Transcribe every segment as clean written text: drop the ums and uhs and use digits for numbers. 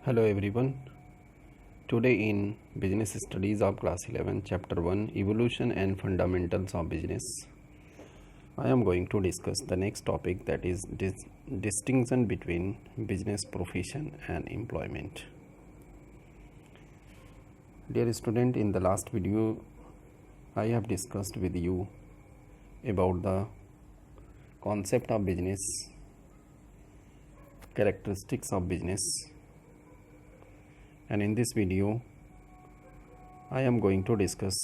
Hello everyone. Today in Business Studies of Class 11 Chapter 1 Evolution and Fundamentals of Business, I am going to discuss the next topic, that is distinction between business profession and employment. Dear student, in the last video I have discussed with you about the concept of business, characteristics of business, and in this video I am going to discuss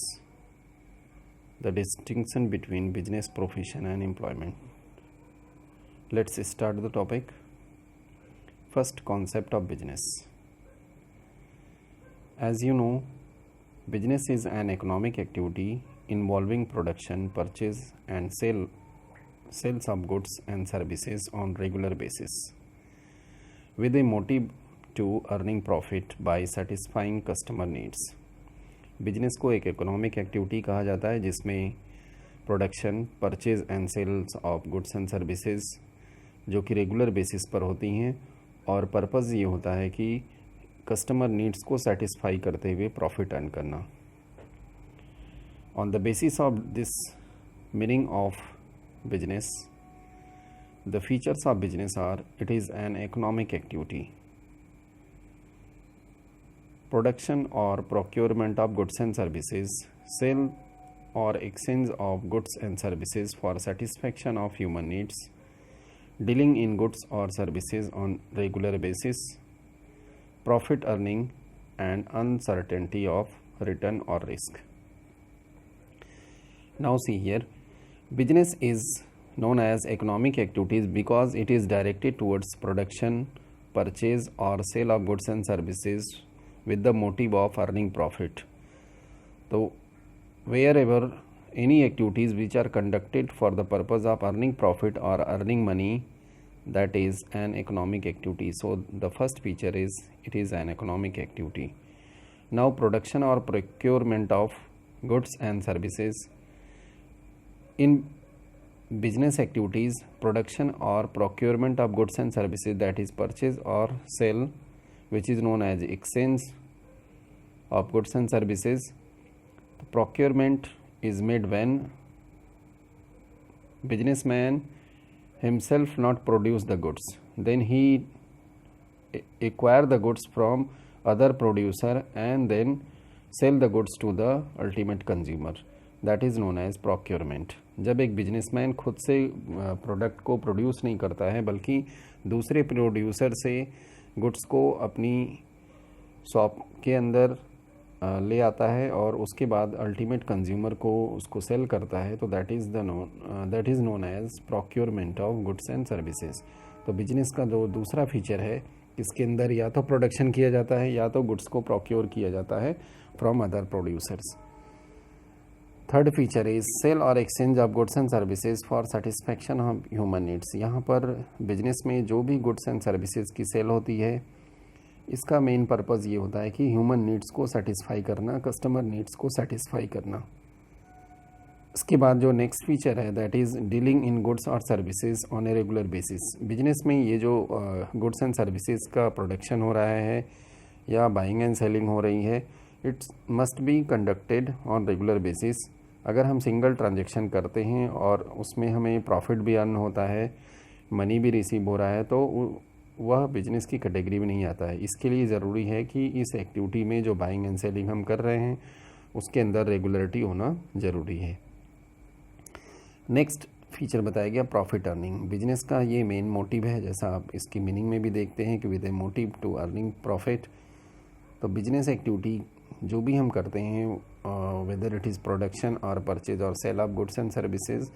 the distinction between business profession and employment. Let's start the topic. First, concept of business. As you know, business is an economic activity involving production, purchase and sales of goods and services on regular basis with a motive to earning profit by satisfying customer needs. Business को एक economic activity कहा जाता है जिसमें production, purchase and sales of goods and services जो कि regular basis पर होती हैं, और पर्पज़ ये होता है कि कस्टमर नीड्स को सेटिस्फाई करते हुए प्रॉफिट अर्न करना. On the basis of this meaning of business, the features of business are: it is an economic activity. Production or procurement of goods and services, sale or exchange of goods and services for satisfaction of human needs, dealing in goods or services on regular basis, profit earning and uncertainty of return or risk. Now see here, business is known as economic activities because it is directed towards production, purchase or sale of goods and services with the motive of earning profit. So wherever any activities which are conducted for the purpose of earning profit or earning money, that is an economic activity. So the first feature is it is an economic activity. Now, production or procurement of goods and services. In business activities, production or procurement of goods and services, that is purchase or sale, which is known as exchange of goods and services. Procurement is made when businessman himself not produce the goods, then he acquire the goods from other producer and then sell the goods to the ultimate consumer. That is known as procurement. जब एक businessman खुद से product को produce नहीं करता है बल्कि दूसरे प्रोड्यूसर से गुड्स को अपनी शॉप के अंदर ले आता है और उसके बाद अल्टीमेट कंज्यूमर को उसको सेल करता है, तो that is known as procurement of goods and services. तो बिजनेस का जो दूसरा फीचर है, इसके अंदर या तो प्रोडक्शन किया जाता है या तो गुड्स को प्रोक्योर किया जाता है from other producers. Third feature is sale और exchange of goods and services for satisfaction of human needs. यहाँ पर बिजनेस में जो भी गुड्स एंड सर्विसेज की सेल होती है, इसका मेन पर्पज़ ये होता है कि ह्यूमन नीड्स को सेटिस्फाई करना, कस्टमर नीड्स को सेटिस्फाई करना. इसके बाद जो नेक्स्ट फीचर है, that is dealing in goods और services on a regular basis. Business में ये जो गुड्स एंड सर्विसेज का प्रोडक्शन हो रहा है या बाइंग एंड सेलिंग हो रही है, it's must be conducted on regular basis. अगर हम सिंगल ट्रांजेक्शन करते हैं और उसमें हमें प्रॉफिट भी अर्न होता है, मनी भी रिसीव हो रहा है, तो वह बिजनेस की कैटेगरी में नहीं आता है. इसके लिए ज़रूरी है कि इस एक्टिविटी में जो बाइंग एंड सेलिंग हम कर रहे हैं उसके अंदर रेगुलरिटी होना ज़रूरी है. नेक्स्ट फीचर बताया गया प्रॉफिट अर्निंग. बिजनेस का ये मेन मोटिव है, जैसा आप इसकी मीनिंग में भी देखते हैं कि with a motive to earning profit. तो बिजनेस एक्टिविटी जो भी हम करते हैं, वेदर इट इज़ प्रोडक्शन और परचेज और sale of goods and services,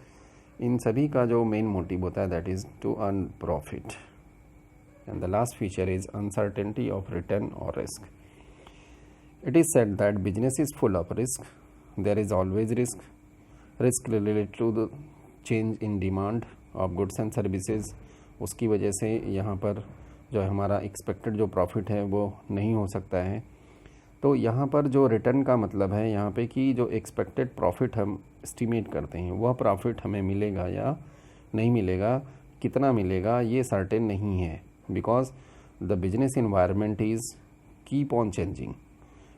इन सभी का जो मेन मोटिव होता है that is to earn profit. And the last feature is uncertainty of return or risk. It is said that business is full of risk. There is always risk. Risk related to the change in demand of goods and services. उसकी वजह से यहाँ पर जो हमारा expected जो profit है वो नहीं हो सकता है. तो यहाँ पर जो रिटर्न का मतलब है यहाँ पे कि जो एक्सपेक्टेड प्रॉफिट हम एस्टिमेट करते हैं वह प्रॉफिट हमें मिलेगा या नहीं मिलेगा, कितना मिलेगा ये सर्टेन नहीं है, because the business environment is keep on changing,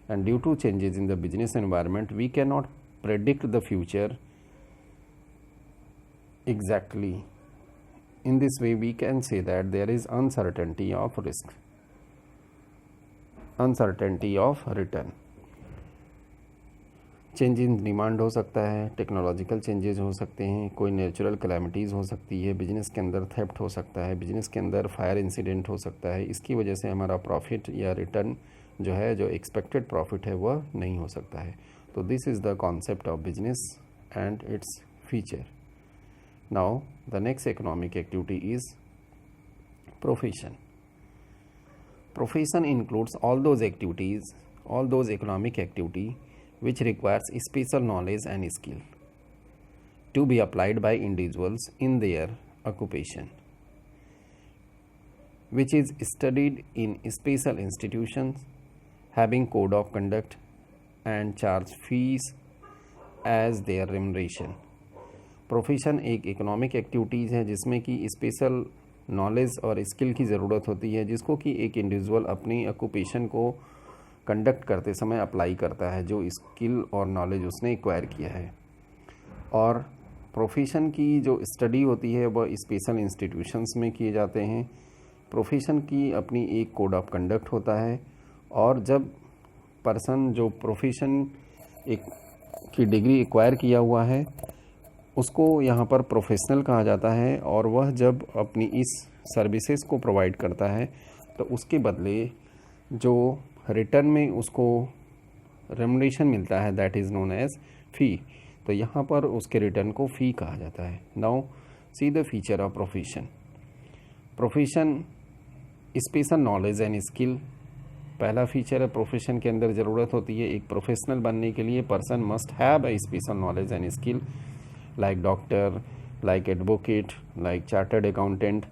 and due to changes in the business environment we cannot predict the future exactly. In this way we can say that there is uncertainty of risk, uncertainty of return. Change in demand हो सकता है, technological changes हो सकते हैं, कोई natural calamities हो सकती है, बिजनेस के अंदर थेफ्ट हो सकता है, बिजनेस के अंदर फायर इंसिडेंट हो सकता है। इसकी वजह से हमारा प्रॉफिट या रिटर्न जो है, जो एक्सपेक्टेड प्रॉफिट है, वह नहीं हो सकता है। तो this is the concept of business and its feature. Now the next economic activity is profession. Profession includes all those activities, all those economic activity which requires special knowledge and skill to be applied by individuals in their occupation, which is studied in special institutions, having code of conduct and charge fees as their remuneration. Profession एक economic activities है जिसमें कि special knowledge और skill की ज़रूरत होती है, जिसको कि एक इंडिविजुअल अपनी ऑक्यूपेशन को कंडक्ट करते समय अप्लाई करता है, जो स्किल और नॉलेज उसने एक्वायर किया है। और प्रोफेशन की जो स्टडी होती है वह स्पेशल इंस्टीट्यूशंस में किए जाते हैं। प्रोफेशन की अपनी एक कोड ऑफ कंडक्ट होता है, और जब पर्सन जो प्रोफेशन एक की डिग्री एक्वायर किया हुआ है उसको यहाँ पर प्रोफेशनल कहा जाता है, और वह जब अपनी इस सर्विसेज को प्रोवाइड करता है तो उसके बदले जो रिटर्न में उसको रेमुनरेशन मिलता है, दैट इज़ नोन एज फ़ी। तो यहाँ पर उसके रिटर्न को फ़ी कहा जाता है। Now see the feature of profession. Profession special knowledge and skill पहला फीचर है। प्रोफेशन के अंदर ज़रूरत होती है, एक प्रोफेशनल बनने के लिए person must have a special knowledge and skill, like doctor, like advocate, like chartered accountant.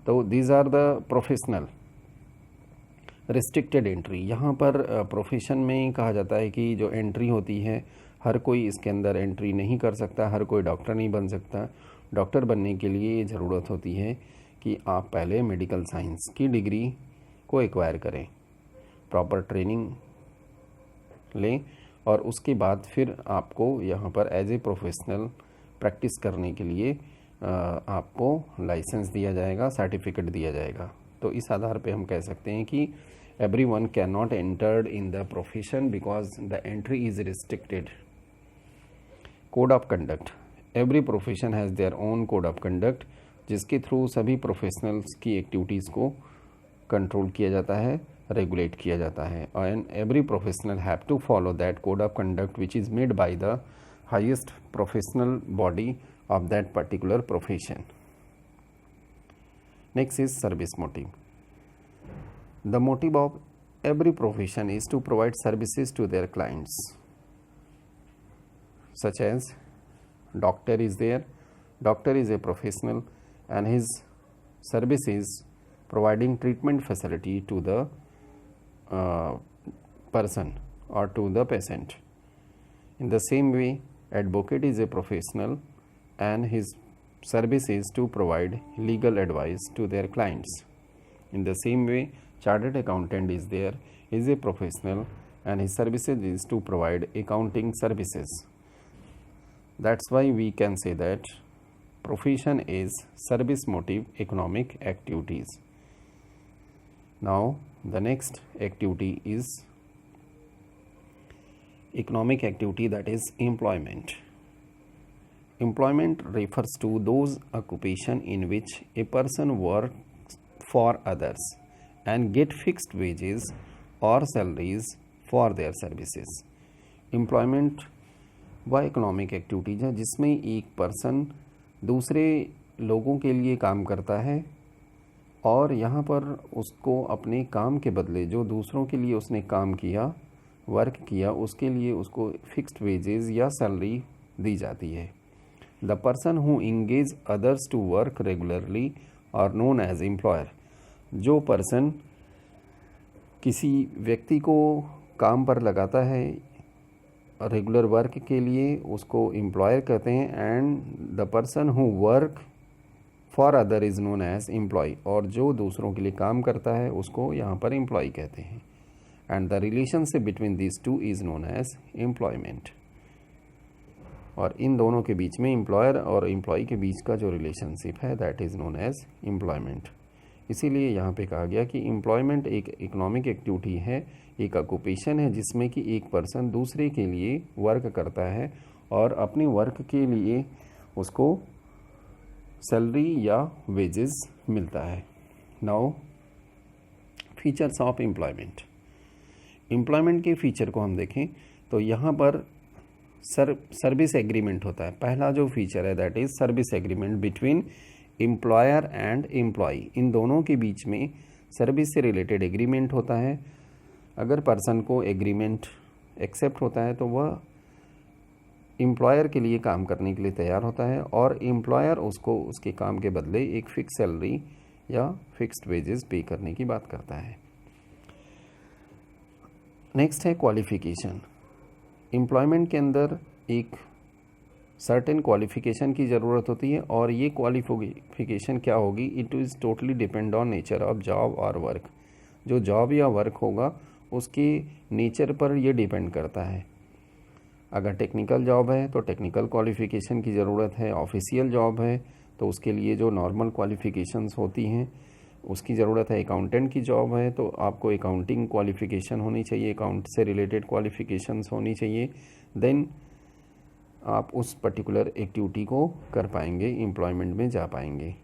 तो these are the professional restricted entry। यहाँ पर प्रोफेशन में कहा जाता है कि जो एंट्री होती है हर कोई इसके अंदर एंट्री नहीं कर सकता, हर कोई डॉक्टर नहीं बन सकता। डॉक्टर बनने के लिए ज़रूरत होती है कि आप पहले मेडिकल साइंस की डिग्री को एक्वायर करें, प्रॉपर ट्रेनिंग लें, और उसके बाद फिर आपको यहाँ पर एज ए प्रोफेशनल प्रैक्टिस करने के लिए आपको लाइसेंस दिया जाएगा, सर्टिफिकेट दिया जाएगा। तो इस आधार पे हम कह सकते हैं कि everyone cannot enter in the profession because the entry is restricted. Code of conduct. Every profession has their own code of conduct, जिसके थ्रू सभी प्रोफेशनल्स की एक्टिविटीज़ को कंट्रोल किया जाता है, रेगुलेट किया जाता है, and every professional have to follow that code of conduct which is made by the highest professional body of that particular profession. Next is service motive. The motive of every profession is to provide services to their clients, such as doctor is there. Doctor is a professional and his service is providing treatment facility to the person or to the patient. In the same way, advocate is a professional and his service is to provide legal advice to their clients. In the same way, chartered accountant is there, is a professional and his services is to provide accounting services. That's why we can say that profession is service motive economic activities. Now the next activity is economic activity, that is employment. Employment refers to those occupation in which a person works for others and get fixed wages or salaries for their services. Employment वह economic activities है जिसमें एक person दूसरे लोगों के लिए काम करता है और यहाँ पर उसको अपने काम के बदले जो दूसरों के लिए उसने काम किया, वर्क किया, उसके लिए उसको फिक्स्ड वेजेस या सैलरी दी जाती है. The person who engage others to work regularly are known as employer. जो पर्सन किसी व्यक्ति को काम पर लगाता है रेगुलर वर्क के लिए उसको एम्प्लॉयर कहते हैं. And the person who work for other is known as employee, और जो दूसरों के लिए काम करता है उसको यहाँ पर एम्प्लॉय कहते हैं। And the relationship between this two is known as employment, और इन दोनों के बीच में एम्प्लॉयर और एम्प्लॉय के बीच का जो रिलेशनशिप है that is known as employment. इसीलिए यहाँ पे कहा गया कि एम्प्लॉयमेंट एक इकोनॉमिक एक्टिविटी है, एक ऑक्यूपेशन है जिसमें कि एक पर्सन दूसरे के लिए वर्क करता है और अपने वर्क के लिए उसको सैलरी या वेजेस मिलता है। Now features of employment. Employment के फीचर को हम देखें तो यहाँ पर सर्विस एग्रीमेंट होता है। पहला जो फीचर है that is service agreement between employer and employee. इन दोनों के बीच में सर्विस से रिलेटेड एग्रीमेंट होता है। अगर पर्सन को एग्रीमेंट एक्सेप्ट होता है तो वह एम्प्लॉयर के लिए काम करने के लिए तैयार होता है और एम्प्लॉयर उसको उसके काम के बदले एक फिक्स सैलरी या फिक्स्ड वेजेस पे करने की बात करता है। नेक्स्ट है क्वालिफिकेशन। एम्प्लॉयमेंट के अंदर एक सर्टेन क्वालिफिकेशन की ज़रूरत होती है और ये क्वालिफिकेशन क्या होगी, it is totally depend on nature of job और वर्क। जो जॉब या वर्क होगा उसके नेचर पर ये डिपेंड करता है। अगर टेक्निकल जॉब है तो टेक्निकल क्वालिफिकेशन की ज़रूरत है, ऑफिशियल जॉब है तो उसके लिए जो नॉर्मल क्वालिफिकेशंस होती हैं उसकी ज़रूरत है। अकाउंटेंट की जॉब है तो आपको अकाउंटिंग क्वालिफिकेशन होनी चाहिए, अकाउंट से रिलेटेड क्वालिफिकेशंस होनी चाहिए, देन आप उस पर्टिकुलर एक्टिविटी को कर पाएंगे, एम्प्लॉयमेंट में जा पाएंगे।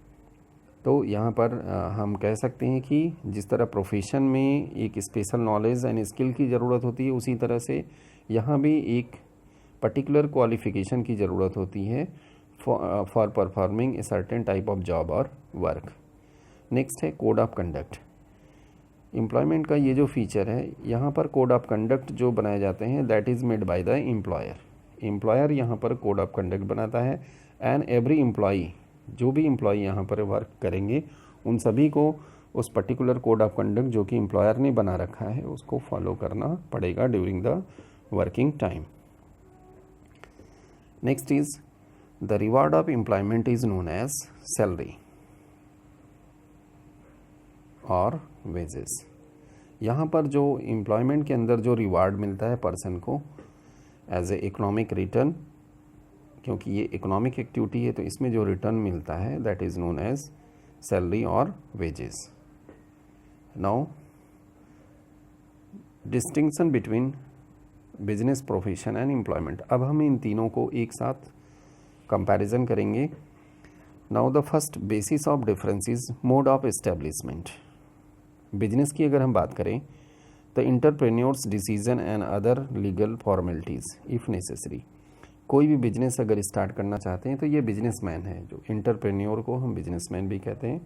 तो यहाँ पर हम कह सकते हैं कि जिस तरह प्रोफेशन में एक स्पेशल नॉलेज एंड स्किल की ज़रूरत होती है उसी तरह से यहाँ भी एक पर्टिकुलर क्वालिफिकेशन की ज़रूरत होती है for performing a certain type of job और वर्क। नेक्स्ट है कोड ऑफ कंडक्ट। एम्प्लॉयमेंट का ये जो फीचर है यहाँ पर कोड ऑफ कंडक्ट जो बनाए जाते हैं that is made by the employer. Employer यहाँ पर कोड ऑफ कंडक्ट बनाता है एंड एवरी एम्प्लॉई, जो भी एम्प्लॉई यहाँ पर वर्क करेंगे उन सभी को उस पर्टिकुलर कोड ऑफ कंडक्ट जो कि एम्प्लॉयर ने बना रखा है उसको फॉलो करना पड़ेगा during the working time. Next is the reward of employment is known as salary और वेजेस। यहाँ पर जो एम्प्लॉयमेंट के अंदर जो रिवार्ड मिलता है पर्सन को एज ए इकोनॉमिक रिटर्न, क्योंकि ये इकोनॉमिक एक्टिविटी है तो इसमें जो रिटर्न मिलता है that is known as salary और wages. Now distinction between business, profession and employment. अब हम इन तीनों को एक साथ कंपैरिजन करेंगे। Now the first basis of difference is mode of establishment. Business की अगर हम बात करें the entrepreneur's decision and other legal formalities if necessary. कोई भी बिजनेस अगर स्टार्ट करना चाहते हैं तो ये बिजनेसमैन है, जो इंटरप्रेन्योर को हम बिजनेसमैन भी कहते हैं,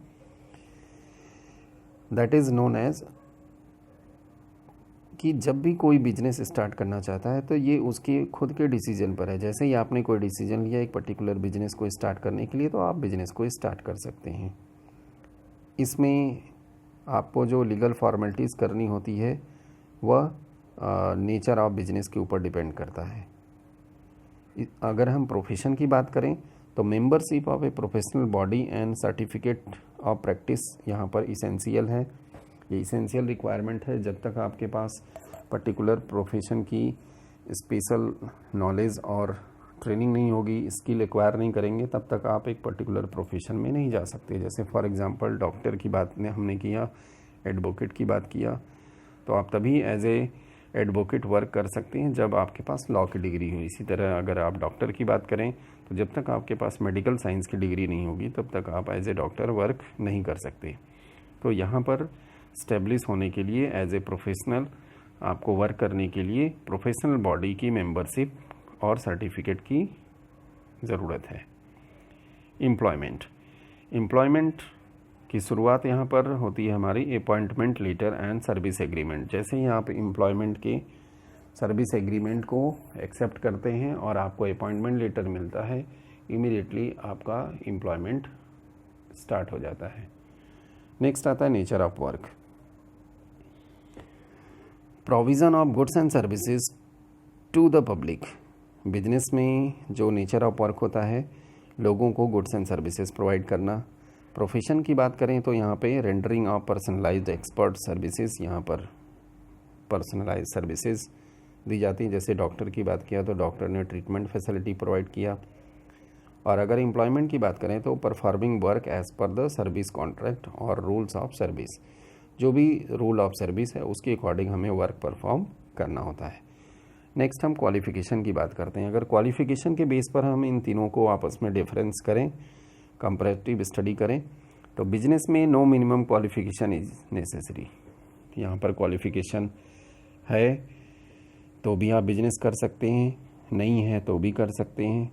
दैट इज़ नोन एज कि जब भी कोई बिजनेस स्टार्ट करना चाहता है तो ये उसके खुद के डिसीजन पर है। जैसे ही आपने कोई डिसीजन लिया एक पर्टिकुलर बिजनेस को स्टार्ट करने के लिए तो आप बिजनेस को स्टार्ट कर सकते हैं। इसमें आपको जो लीगल फॉर्मेलिटीज़ करनी होती है वह नेचर ऑफ बिजनेस के ऊपर डिपेंड करता है। अगर हम प्रोफेशन की बात करें तो membership of a professional body and certificate of practice यहाँ पर इसेंशियल है। ये इसेंशियल रिक्वायरमेंट है। जब तक आपके पास पर्टिकुलर प्रोफेशन की स्पेशल नॉलेज और ट्रेनिंग नहीं होगी, स्किल एक्वायर नहीं करेंगे, तब तक आप एक पर्टिकुलर प्रोफेशन में नहीं जा सकते। जैसे फॉर एग्जांपल डॉक्टर की बात हमने किया, एडवोकेट की बात किया, तो आप तभी एज ए एडवोकेट वर्क कर सकते हैं जब आपके पास लॉ की डिग्री हो। इसी तरह अगर आप डॉक्टर की बात करें तो जब तक आपके पास मेडिकल साइंस की डिग्री नहीं होगी तब तक आप एज ए डॉक्टर वर्क नहीं कर सकते। तो यहाँ पर स्टेब्लिश होने के लिए एज ए प्रोफेशनल आपको वर्क करने के लिए प्रोफेशनल बॉडी की मेंबरशिप और सर्टिफिकेट की ज़रूरत है। एम्प्लॉयमेंट की शुरुआत यहाँ पर होती है हमारी appointment letter and service agreement. जैसे ही आप एम्प्लॉयमेंट के सर्विस एग्रीमेंट को एक्सेप्ट करते हैं और आपको अपॉइंटमेंट लेटर मिलता है, इमीडिएटली आपका एम्प्लॉयमेंट स्टार्ट हो जाता है। नेक्स्ट आता है nature of work. Provision of goods and services to the public. Business में जो नेचर ऑफ वर्क होता है लोगों को गुड्स एंड सर्विसेज प्रोवाइड करना, प्रोफेशन की बात करें तो यहाँ पे rendering of personalized expert services, यहाँ पर पर्सनलाइज सर्विसेज दी जाती हैं। जैसे डॉक्टर की बात किया तो डॉक्टर ने ट्रीटमेंट फैसिलिटी प्रोवाइड किया। और अगर एम्प्लॉयमेंट की बात करें तो performing work as per the service contract और रूल्स ऑफ सर्विस, जो भी रूल ऑफ सर्विस है उसके अकॉर्डिंग हमें वर्क परफॉर्म करना होता है। नेक्स्ट हम क्वालिफ़िकेशन की बात करते हैं। अगर क्वालिफ़िकेशन के बेस पर हम इन तीनों को आपस में डिफरेंस करें, कंपैरेटिव स्टडी करें, तो बिजनेस में no minimum qualification is necessary. यहाँ पर क्वालिफ़िकेशन है तो भी आप बिजनेस कर सकते हैं, नहीं है तो भी कर सकते हैं।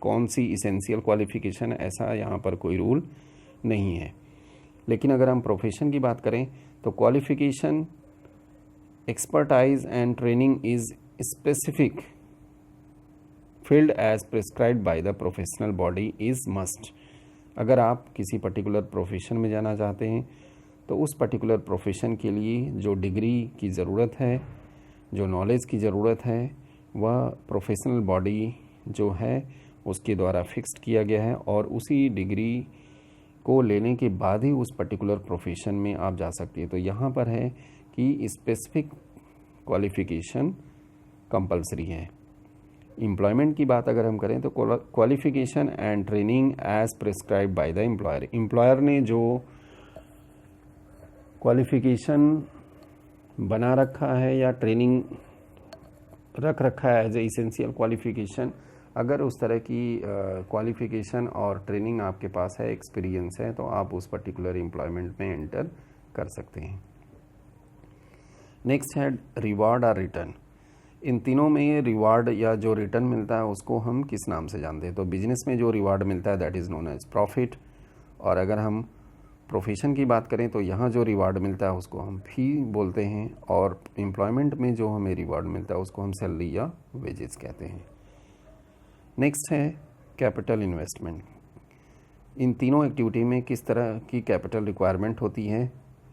कौन सी इसेंशियल क्वालिफ़िकेशन, ऐसा यहाँ पर कोई रूल नहीं है। लेकिन अगर हम प्रोफेशन की बात करें तो qualification, expertise and training is specific field as prescribed by the professional body is must. अगर आप किसी पर्टिकुलर प्रोफेशन में जाना चाहते हैं तो उस पर्टिकुलर प्रोफेशन के लिए जो डिग्री की ज़रूरत है, जो नॉलेज की ज़रूरत है, वह प्रोफेशनल बॉडी जो है उसके द्वारा फिक्स्ड किया गया है, और उसी डिग्री को लेने के बाद ही उस पर्टिकुलर प्रोफेशन में आप जा सकते हैं। तो यहाँ पर है कि स्पेसिफिक क्वालिफ़िकेशन कंपलसरी है। एम्प्लॉयमेंट की बात अगर हम करें तो qualification and training as prescribed by the employer. Employer ने जो क्वालिफ़िकेशन बना रखा है या ट्रेनिंग रख रखा है एज ए इसेंशियल क्वालिफ़िकेशन, अगर उस तरह की क्वालिफ़िकेशन और ट्रेनिंग आपके पास है, एक्सपीरियंस है, तो आप उस पर्टिकुलर एम्प्लॉयमेंट में एंटर कर सकते हैं। नेक्स्ट है रिवार्ड और रिटर्न। इन तीनों में रिवार्ड या जो रिटर्न मिलता है उसको हम किस नाम से जानते हैं? तो बिजनेस में जो रिवार्ड मिलता है that is known as profit, और अगर हम प्रोफेशन की बात करें तो यहाँ जो रिवार्ड मिलता है उसको हम फी बोलते हैं, और एम्प्लॉयमेंट में जो हमें रिवार्ड मिलता है उसको हम सैलरी या वेजेस कहते हैं। नेक्स्ट है कैपिटल इन्वेस्टमेंट। इन तीनों एक्टिविटी में किस तरह की कैपिटल रिक्वायरमेंट होती है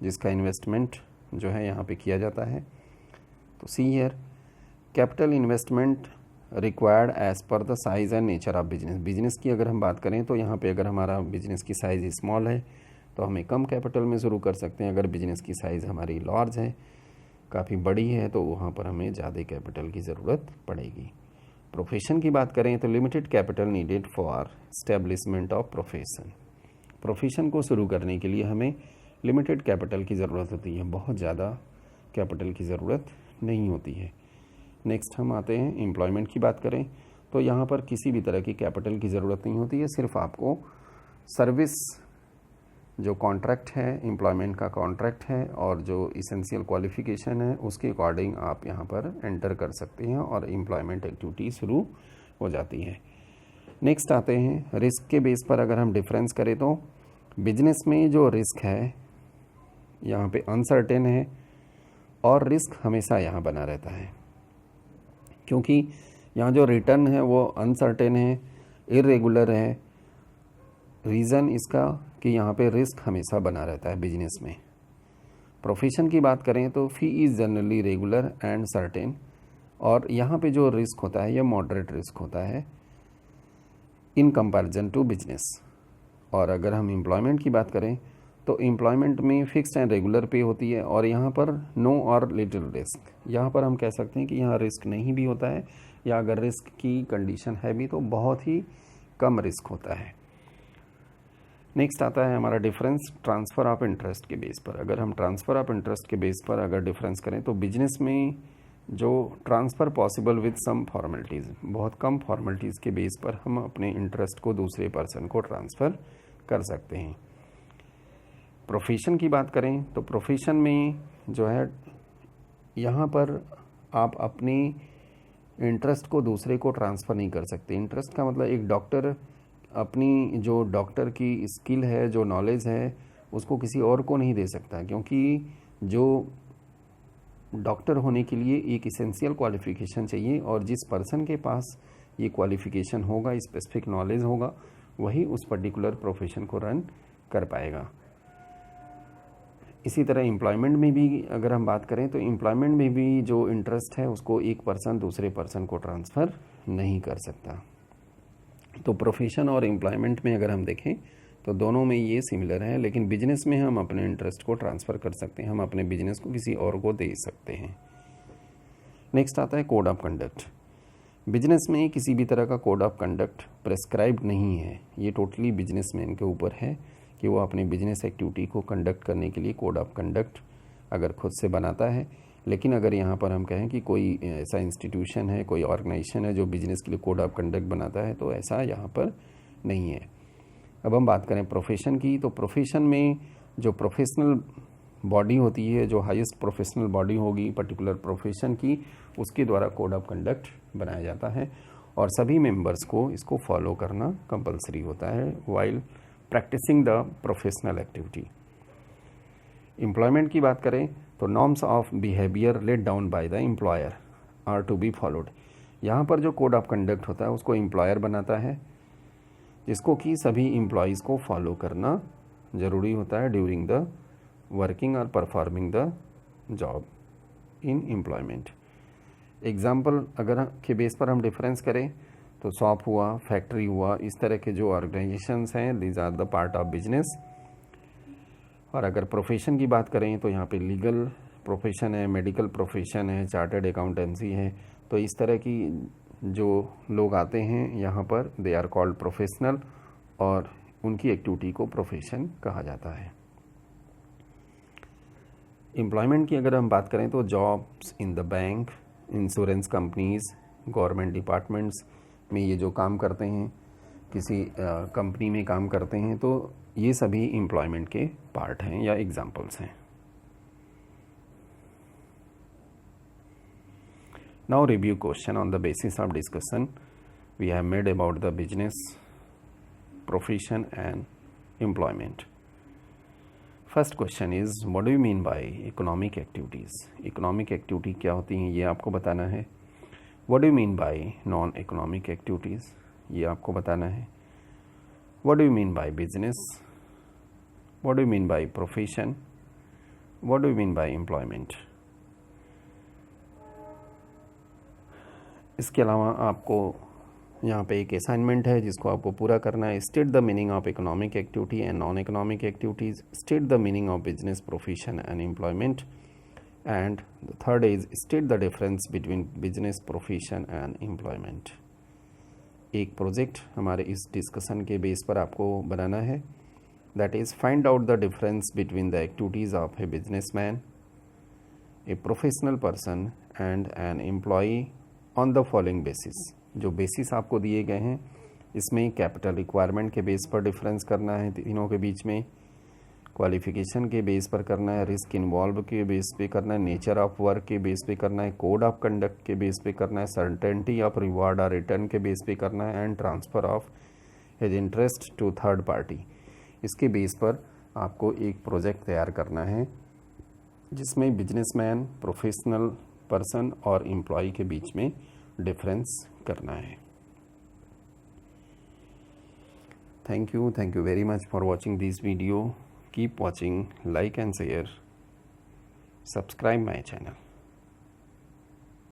जिसका इन्वेस्टमेंट जो है यहाँ पे किया जाता है? तो see here, capital investment required as per the size and nature of business. Business की अगर हम बात करें तो यहाँ पे अगर हमारा बिजनेस की साइज़ स्मॉल है तो हमें कम कैपिटल में शुरू कर सकते हैं। अगर बिजनेस की साइज़ हमारी लार्ज है, काफ़ी बड़ी है, तो वहाँ पर हमें ज़्यादा कैपिटल की ज़रूरत पड़ेगी। प्रोफेशन की बात करें तो limited capital needed for establishment of profession. Profession को शुरू करने के लिए हमें लिमिटेड कैपिटल की ज़रूरत होती है, बहुत ज़्यादा कैपिटल की ज़रूरत नहीं होती है। नेक्स्ट हम आते हैं एम्प्लॉयमेंट की बात करें तो यहाँ पर किसी भी तरह की कैपिटल की ज़रूरत नहीं होती है, सिर्फ आपको सर्विस जो कॉन्ट्रैक्ट है, एम्प्लॉयमेंट का कॉन्ट्रैक्ट है, और जो इसेंशियल क्वालिफ़िकेशन है उसके अकॉर्डिंग आप यहाँ पर एंटर कर सकते हैं और एम्प्लॉयमेंट एक्टिविटी शुरू हो जाती है। नेक्स्ट आते हैं रिस्क के बेस पर। अगर हम डिफरेंस करें तो बिजनेस में जो रिस्क है यहाँ पे अनसर्टेन है, और रिस्क हमेशा यहाँ बना रहता है, क्योंकि यहाँ जो रिटर्न है वो अनसर्टेन है, इरेगुलर है। रीज़न इसका कि यहाँ पे रिस्क हमेशा बना रहता है बिजनेस में। प्रोफेशन की बात करें तो fee is generally regular and certain, और यहाँ पे जो रिस्क होता है यह मॉडरेट रिस्क होता है इन कंपैरिजन टू बिजनेस। और अगर हम एम्प्लॉयमेंट की बात करें तो एम्प्लॉयमेंट में फिक्स्ड एंड रेगुलर पे होती है, और यहाँ पर नो और लिटिल रिस्क। यहाँ पर हम कह सकते हैं कि यहाँ रिस्क नहीं भी होता है, या अगर रिस्क की कंडीशन है भी तो बहुत ही कम रिस्क होता है। नेक्स्ट आता है हमारा डिफरेंस ट्रांसफ़र ऑफ इंटरेस्ट के बेस पर। अगर हम ट्रांसफ़र ऑफ इंटरेस्ट के बेस पर अगर डिफरेंस करें तो बिजनेस में जो transfer possible with some formalities, बहुत कम फॉर्मेलिटीज़ के बेस पर हम अपने इंटरेस्ट को दूसरे पर्सन को ट्रांसफ़र कर सकते हैं। प्रोफेशन की बात करें तो प्रोफेशन में जो है यहाँ पर आप अपने इंटरेस्ट को दूसरे को ट्रांसफ़र नहीं कर सकते। इंटरेस्ट का मतलब एक डॉक्टर अपनी जो डॉक्टर की स्किल है, जो नॉलेज है, उसको किसी और को नहीं दे सकता, क्योंकि जो डॉक्टर होने के लिए एक इसेंशियल क्वालिफ़िकेशन चाहिए, और जिस पर्सन के पास ये क्वालिफ़िकेशन होगा, स्पेसिफिक नॉलेज होगा, वही उस पर्टिकुलर प्रोफेशन को रन कर पाएगा। इसी तरह एम्प्लॉयमेंट में भी अगर हम बात करें तो एम्प्लॉयमेंट में भी जो इंटरेस्ट है उसको एक पर्सन दूसरे पर्सन को ट्रांसफ़र नहीं कर सकता। तो प्रोफेशन और एम्प्लॉयमेंट में अगर हम देखें तो दोनों में ये सिमिलर है, लेकिन बिजनेस में हम अपने इंटरेस्ट को ट्रांसफ़र कर सकते हैं, हम अपने बिजनेस को किसी और को दे सकते हैं। नेक्स्ट आता है कोड ऑफ कंडक्ट। बिजनेस में किसी भी तरह का कोड ऑफ कंडक्ट प्रेस्क्राइब्ड नहीं है, ये टोटली बिजनेसमैन के ऊपर है कि वो अपने बिजनेस एक्टिविटी को कंडक्ट करने के लिए कोड ऑफ कंडक्ट अगर खुद से बनाता है। लेकिन अगर यहाँ पर हम कहें कि कोई ऐसा इंस्टीट्यूशन है, कोई ऑर्गेनाइजेशन है जो बिजनेस के लिए कोड ऑफ कंडक्ट बनाता है, तो ऐसा यहाँ पर नहीं है। अब हम बात करें प्रोफेशन की, तो प्रोफेशन में जो प्रोफेशनल बॉडी होती है, जो हाईएस्ट प्रोफेशनल बॉडी होगी पर्टिकुलर प्रोफेशन की, उसके द्वारा कोड ऑफ कंडक्ट बनाया जाता है और सभी मेंबर्स को इसको फॉलो करना कंपलसरी होता है while practising the professional activity. Employment की बात करें तो norms of behaviour let down by the employer are to be followed. यहाँ पर जो कोड ऑफ कंडक्ट होता है उसको एम्प्लॉयर बनाता है, जिसको कि सभी एम्प्लॉयज़ को फॉलो करना ज़रूरी होता है ड्यूरिंग द वर्किंग और performing the job in employment. Example अगर के बेस पर हम डिफरेंस करें तो शॉप हुआ, फैक्ट्री हुआ, इस तरह के जो ऑर्गेनाइजेशंस हैं, these are the part of business. और अगर प्रोफेशन की बात करें तो यहाँ पे लीगल प्रोफेशन है, मेडिकल प्रोफेशन है, चार्टर्ड अकाउंटेंसी है, तो इस तरह की जो लोग आते हैं यहाँ पर दे आर कॉल्ड प्रोफेशनल और उनकी एक्टिविटी को प्रोफेशन कहा जाता है। एम्प्लॉयमेंट की अगर हम बात करें तो jobs in the bank, insurance companies, government departments में ये जो काम करते हैं, किसी कंपनी में काम करते हैं, तो ये सभी एम्प्लॉयमेंट के पार्ट हैं या एग्जाम्पल्स हैं। Now review question on the basis of discussion we have made about the business, profession and employment. First question is what do you mean by economic activities. Economic activity क्या होती हैं ये आपको बताना है। What do you mean by non economic activities, ये आपको बताना है। What do you mean by business, what do you mean by profession, what do you mean by employment. इसके अलावा आपको यहाँ पे एक असाइनमेंट है जिसको आपको पूरा करना है। State the meaning of economic activity and non economic activities, state the meaning of business, profession and employment, and the third is state the difference between business, profession and employment. एक project हमारे इस discussion के base पर आपको बनाना है, that is find out the difference between the activities of a businessman, a professional person and an employee on the following basis. जो basis आपको दिए गए हैं इसमें कैपिटल रिक्वायरमेंट के बेस पर डिफरेंस करना है तीनों के बीच में, क्वालिफिकेशन के बेस पर करना है, रिस्क इन्वॉल्व के बेस पे करना है, नेचर ऑफ वर्क के बेस पे करना है, कोड ऑफ कंडक्ट के बेस पे करना है, सर्टेनिटी ऑफ रिवार्ड और रिटर्न के बेस पे करना है, and transfer of his interest to third party. इसके बेस पर आपको एक प्रोजेक्ट तैयार करना है जिसमें बिजनेसमैन, प्रोफेशनल पर्सन और एम्प्लॉय के बीच में डिफरेंस करना है। Thank you very much for watching this video. Keep watching, like and share, subscribe my channel.